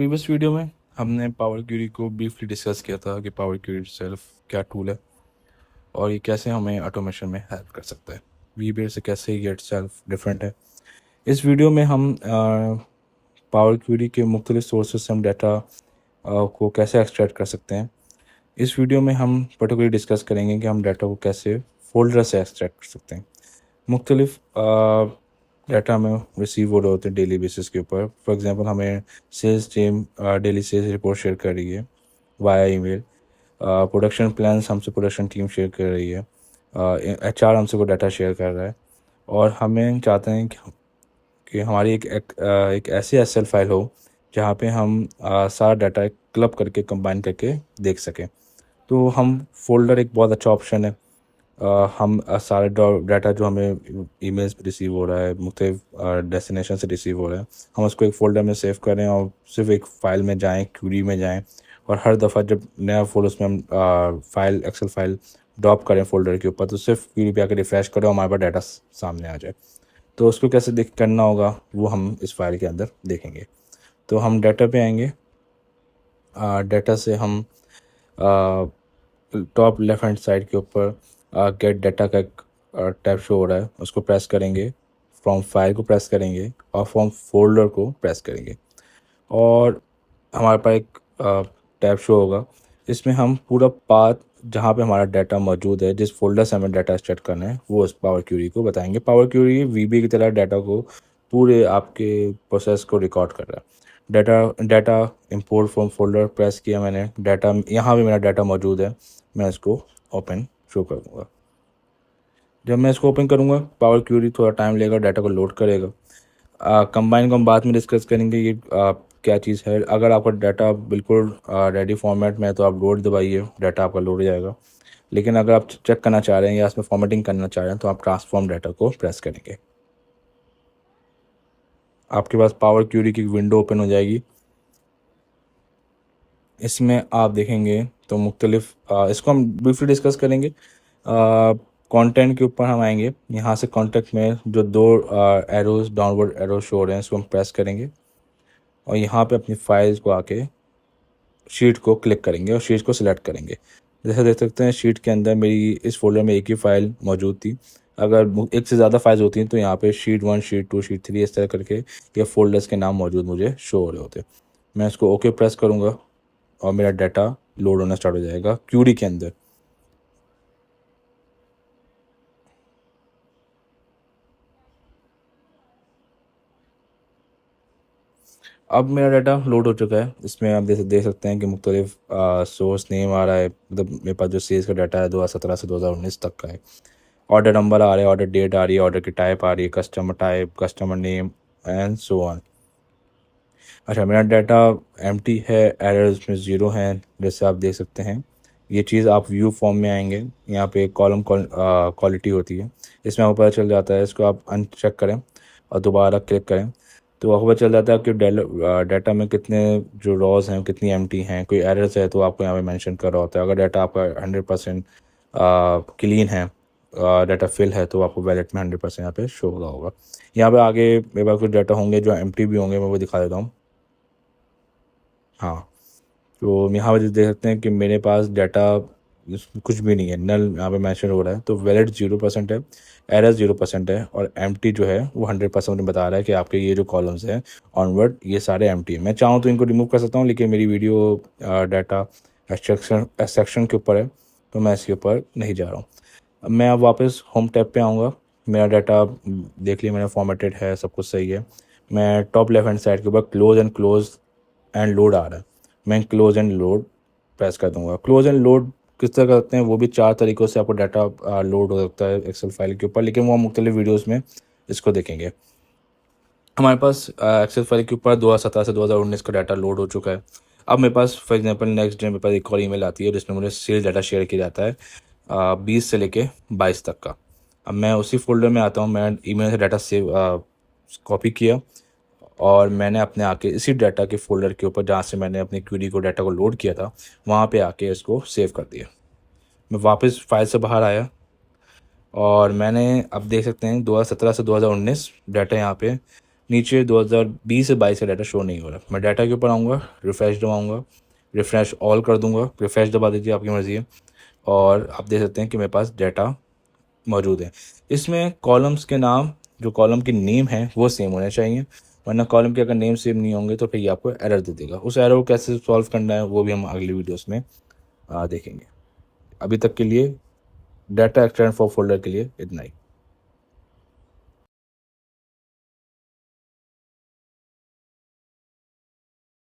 Previous video में हमने power query को ब्रीफली डिस्कस किया था कि पावर क्वेरी सेल्फ क्या टूल है और ये कैसे हमें ऑटोमेशन में हेल्प कर सकता है। वीबेयर से कैसे ये सेल्फ डिफरेंट है। इस वीडियो में हम पावर क्वेरी के मुख्तलिफ सोर्सेस से हम डाटा को कैसे एक्सट्रैक्ट कर सकते हैं। इस वीडियो में हम पर्टिकुलरली डिस्कस करेंगे कि हम डाटा को कैसे फोल्डर से एक्सट्रैक्ट कर सकते हैं। मुख्तलिफ डाटा हमें रिसीव हो रहे होते हैं डेली बेसिस के ऊपर। फॉर एग्जांपल हमें sales team daily sales report share कर रही है वाया ईमेल। प्रोडक्शन प्लान्स हमसे प्रोडक्शन टीम शेयर कर रही है। एचआर हमसे को डाटा शेयर कर रहा है और हमें चाहते हैं कि हमारी एक ऐसी एसएल फाइल हो जहाँ पे हम सारा डाटा क्लब करके कंबाइन करके देख सकें। तो हम फोल्डर एक बहुत अच्छा ऑप्शन है। हम सारे डाटा जो हमें ईमेल्स पे रिसीव हो रहा है, मुख्तलिफ डेस्टिनेशन से रिसीव हो रहा है, हम उसको एक फ़ोल्डर में सेव करें और सिर्फ एक फ़ाइल में जाएं, क्यूरी में जाएं और हर दफ़ा जब नया फोल्डर उसमें हम फाइल एक्सेल फाइल ड्रॉप करें फोल्डर के ऊपर तो सिर्फ क्यूरी पे आकर रिफ़्रेश करें और हमारे पास डाटा सामने आ जाए। तो उसको कैसे देख करना होगा वो हम इस फाइल के अंदर देखेंगे। तो हम डाटा पे आएंगे। डाटा से हम टॉप लेफ्ट हैंड साइड के ऊपर गेट डाटा का एक टैब शो हो रहा है, उसको प्रेस करेंगे। फ्रॉम फाइल को प्रेस करेंगे और फ्रॉम फोल्डर को प्रेस करेंगे और हमारे पास एक टैब शो होगा। इसमें हम पूरा पाथ जहाँ पे हमारा डाटा मौजूद है, जिस फोल्डर से हमें डाटा एक्सट्रैक्ट करना है, वो उस पावर क्यूरी को बताएंगे। पावर क्यूरी वीबी की तरह डाटा को पूरे आपके प्रोसेस को रिकॉर्ड कर रहा है। Data import from folder press किया मैंने, डाटा यहाँ पे मेरा डाटा मौजूद है। मैं इसको ओपन शो कर दूँगा। जब मैं इसको ओपन करूँगा पावर क्यूरी थोड़ा टाइम लेगा, डाटा को लोड करेगा। कंबाइन को हम बाद में डिस्कस करेंगे ये क्या चीज़ है। अगर आपका डाटा बिल्कुल रेडी फॉर्मेट में है तो आप लोड दबाइए, डाटा आपका लोड हो जाएगा। लेकिन अगर आप चेक करना चाह रहे हैं या इसमें फॉर्मेटिंग करना चाह रहे हैं तो आप ट्रांसफॉर्म डाटा को प्रेस करेंगे। आपके पास पावर क्यूरी की विंडो ओपन हो जाएगी। इसमें आप देखेंगे तो मुख्तलिफ इसको हम ब्रीफली डिस्कस करेंगे। कंटेंट के ऊपर हम आएंगे। यहाँ से कॉन्टेक्ट में जो दो एरोज डाउनवर्ड एरो शो हो रहे हैं इसको हम प्रेस करेंगे और यहाँ पे अपनी फाइल्स को आके शीट को क्लिक करेंगे और शीट को सिलेक्ट करेंगे। जैसे देख सकते हैं शीट के अंदर मेरी इस फोल्डर में एक ही फ़ाइल मौजूद थी। अगर एक से ज़्यादा फाइल्स होती हैं तो यहाँ पे शीट 1 शीट 2 शीट 3 इस तरह करके ये फोल्डर्स के नाम मौजूद मुझे शो हो रहे होते हैं। मैं इसको ओके प्रेस करूँगा और मेरा डाटा लोड होना स्टार्ट हो जाएगा क्यूरी के अंदर। अब मेरा डाटा लोड हो चुका है। इसमें आप देख सकते हैं कि मुख्तलिफ सोर्स नेम आ रहा है। मतलब मेरे पास जो सेल्स का डाटा है 2017 से 2019 तक का है। ऑर्डर नंबर आ रहा है, ऑर्डर डेट आ रही है, ऑर्डर की टाइप आ रही है, customer type, customer name and so on. अच्छा, मेरा डाटा एम्प्टी है, एरर्स में 0 हैं जैसे आप देख सकते हैं। ये चीज़ आप व्यू फॉर्म में आएंगे, यहाँ पे कॉलम क्वालिटी होती है, इसमें आपको पता चल जाता है। इसको आप अनचेक करें और दोबारा क्लिक करें तो आपको पता चल जाता है कि डाटा में कितने जो रॉज हैं कितनी एम्प्टी हैं। कोई एरर्स है तो आपको यहाँ पे मेंशन कर रहा होता है। अगर डाटा आपका 100% क्लीन है, डाटा फिल है, तो आपको वैलेट में 100% यहाँ पे शो हो रहा होगा। यहाँ पे आगे मेरे पास कुछ डाटा होंगे जो एम्प्टी भी होंगे, मैं वो दिखा देता हूँ। हाँ, तो यहाँ पे देख सकते हैं कि मेरे पास डाटा कुछ भी नहीं है, नल यहाँ पे मेंशन हो रहा है। तो वैलिड 0% है, एरर 0% है और एम्प्टी जो है वो 100% मुझे बता रहा है कि आपके ये जो कॉलम्स हैं ऑनवर्ड ये सारे एम्प्टी हैं। मैं चाहूँ तो इनको रिमूव कर सकता हूँ लेकिन मेरी वीडियो डाटा एक्सट्रैक्शन के ऊपर है तो मैं इसके ऊपर नहीं जा रहा हूँ। अब मैं अब वापस होम टैब पे आऊँगा। मेरा डाटा देख लिया मैंने, फॉर्मेटेड है, सब कुछ सही है। मैं टॉप लेफ्ट हैंड साइड के ऊपर क्लोज एंड लोड आ रहा है। मैं क्लोज एंड लोड प्रेस कर दूंगा। क्लोज एंड लोड किस तरह करते हैं वो भी 4 तरीक़ों से आपको डाटा लोड हो सकता है एक्सेल फाइल के ऊपर, लेकिन वो हम मुख्तलिफ वीडियोज़ में इसको देखेंगे। हमारे पास एक्सेल फाइल के ऊपर 2017 से 2019 का डाटा लोड हो चुका है। अब मेरे पास फॉर एग्जांपल नेक्स्ट डे मेरे पास एक और ईमेल आती है जिसमें मुझे सेल्स डाटा शेयर किया जाता है 20 से लेके 22 तक का। अब मैं उसी फोल्डर में आता हूँ। मैं ईमेल से डाटा सेव कॉपी किया और मैंने अपने आके इसी डाटा के फोल्डर के ऊपर जहाँ से मैंने अपनी क्वेरी को डाटा को लोड किया था वहाँ पे आके इसको सेव कर दिया। मैं वापस फाइल से बाहर आया और मैंने अब देख सकते हैं 2017 से 2019 डाटा यहाँ पे नीचे 2020 से 22 का डाटा शो नहीं हो रहा। मैं डाटा के ऊपर आऊँगा, रिफ्रेश दबाऊँगा, रिफ्रेश ऑल कर दूँगा, रिफ्रेश दबा दीजिए, आपकी मर्ज़ी है। और आप देख सकते हैं कि मेरे पास डाटा मौजूद है। इसमें कॉलम्स के नाम, जो कॉलम के नेम हैं वो सेम होने चाहिए, वरना कॉलम के अगर नेम सेम नहीं होंगे तो फिर ये आपको एरर दे देगा। उस एरर को कैसे सॉल्व करना है वो भी हम अगली वीडियोस में देखेंगे। अभी तक के लिए डाटा एक्सट्रैक्ट फॉर फोल्डर के लिए इतना ही।